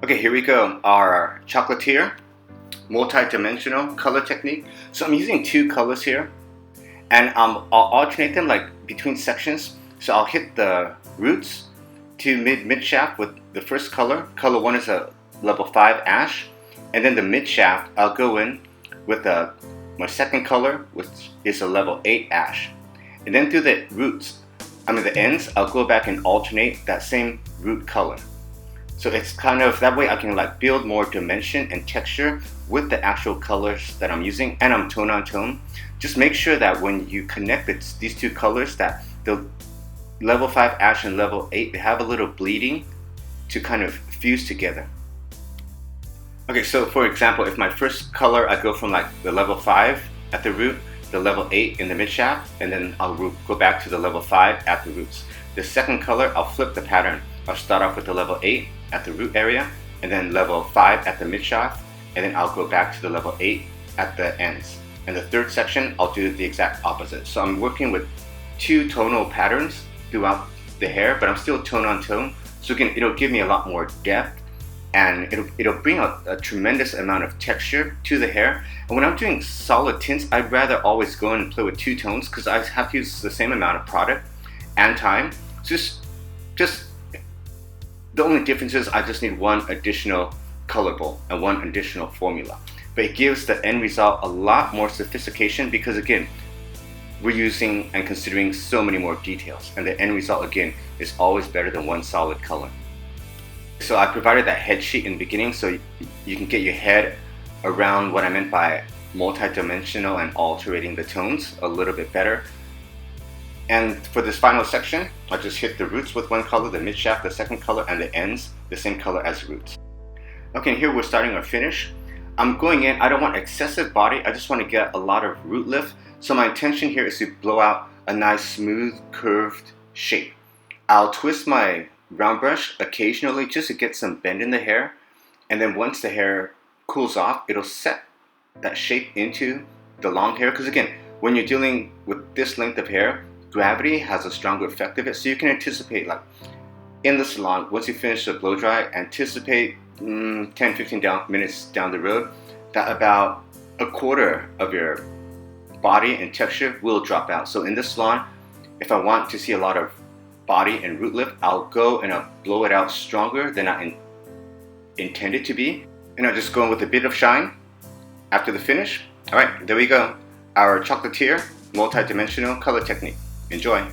Okay, here we go. Our CHOCLATIER multi-dimensional color technique. So I'm using two colors here, and I'll alternate them like between sections. So I'll hit the roots to mid shaft with the first color. Color 1 is a level 5 ash, and then the mid shaft I'll go in with my second color, which is a level 8 ash. And then through the roots, the ends, I'll go back and alternate that same root color. So it's kind of, that way I can like build more dimension and texture with the actual colors that I'm using, and I'm tone on tone. Just make sure that when you connect these two colors, that the level 5 ash and level 8, they have a little bleeding to kind of fuse together. Okay, so for example, if my first color, I go from like the level 5 at the root, the level 8 in the mid shaft, and then I'll go back to the level 5 at the roots. The second color, I'll flip the pattern. I'll start off with the level 8 at the root area, and then level 5 at the mid shaft, and then I'll go back to the level 8 at the ends. And the third section, I'll do the exact opposite. So I'm working with two tonal patterns throughout the hair, but I'm still tone on tone. So again, it'll give me a lot more depth, and it'll bring a tremendous amount of texture to the hair. And when I'm doing solid tints, I'd rather always go in and play with two tones because I have to use the same amount of product and time. So just the only difference is I just need one additional color bowl and one additional formula. But it gives the end result a lot more sophistication because again, we're using and considering so many more details, and the end result again is always better than one solid color. So I provided that head sheet in the beginning so you can get your head around what I meant by multi-dimensional and altering the tones a little bit better. And for this final section, I just hit the roots with one color, the mid shaft the second color, and the ends the same color as roots. Okay, and here we're starting our finish. I'm going in, I don't want excessive body, I just want to get a lot of root lift. So my intention here is to blow out a nice smooth curved shape. I'll twist my round brush occasionally just to get some bend in the hair, and then once the hair cools off, it'll set that shape into the long hair. Because again, when you're dealing with this length of hair, gravity has a stronger effect of it. So you can anticipate, like in the salon, once you finish the blow dry, anticipate 10-15 minutes down the road that about a quarter of your body and texture will drop out. So in this salon, if I want to see a lot of body and root lift, I'll go and I'll blow it out stronger than I intended to be, and I'll just go in with a bit of shine after the finish. Alright, there we go, our CHOCLATIER multi-dimensional color technique. Enjoy!